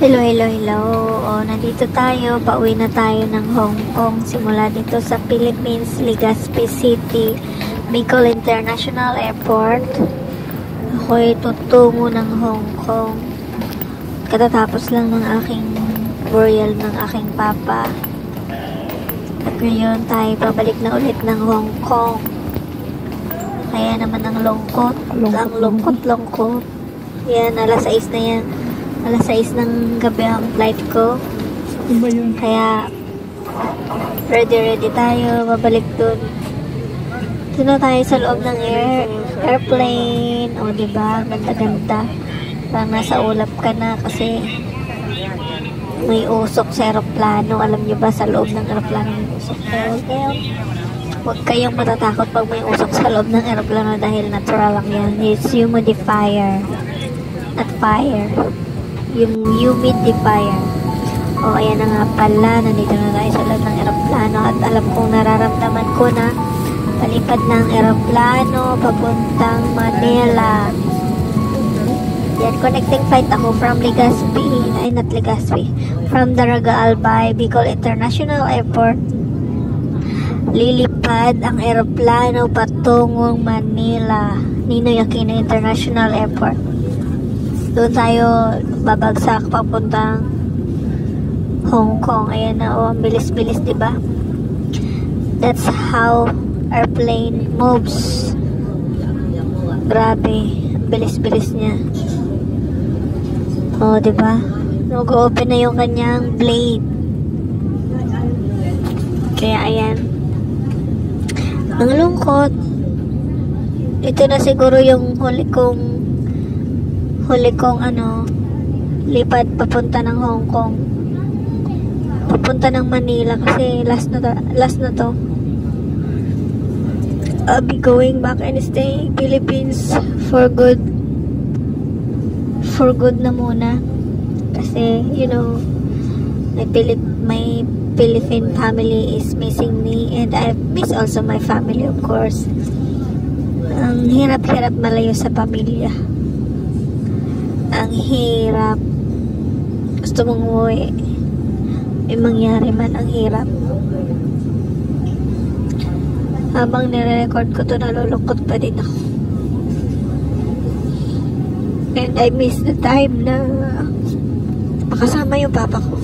Hello, hello, hello. Nandito tayo. Pauwi na tayo ng Hong Kong. Simula dito sa Philippines, Legazpi City, Bicol International Airport. Ako'y tutungo ng Hong Kong. Katatapos lang ng aking burial ng aking papa. At ngayon tayo babalik na ulit ng Hong Kong. Kaya naman ang lungkot. Ang lungkot-lungkot. Yan, alas 6 na yan. Alas 6 ng gabi ang flight ko. Kaya ready tayo. Babalik dun. Dito na tayo sa loob ng airplane. O diba? Ganda-ganda. Parang nasa ulap ka na kasi may usok sa aeroplano. Alam nyo ba sa loob ng aeroplano may usok? Huwag kayong matatakot pag may usok sa loob ng aeroplano dahil natural lang yan. It's humidifier. At fire. Yung humidifier. Ayan na nga pala. Nandito na tayo sa loob ng aeroplano. At alam kong nararamdaman ko na palipad ng aeroplano papuntang Manila. Yan, connecting flight ako from Legazpi. Ay, not Legazpi. From Daraga Albay, Bicol International Airport. Lilipad ang aeroplano patungong Manila. Ninoy Aquino International Airport. Doon tayo babagsak papuntang Hong Kong. Ayan na, ang bilis-bilis, diba? That's how airplane moves. Grabe, bilis-bilis niya. Diba? Nag-open na yung kanyang blade. Kaya ayan. Ang lungkot. Ito na siguro yung huli kong lipad papunta ng Hong Kong. Papunta ng Manila kasi last na to. I'll be going back and staying Philippines for good. For good na muna. Kasi, my Philippine family is missing me and I miss also my family, of course. Ang hirap-hirap malayo sa pamilya. Ang hirap. Gusto mong umuwi. May mangyari man, ang hirap. Habang nire-record ko to, nalulungkot pa din ako. And I miss the time na makasama yung papa ko.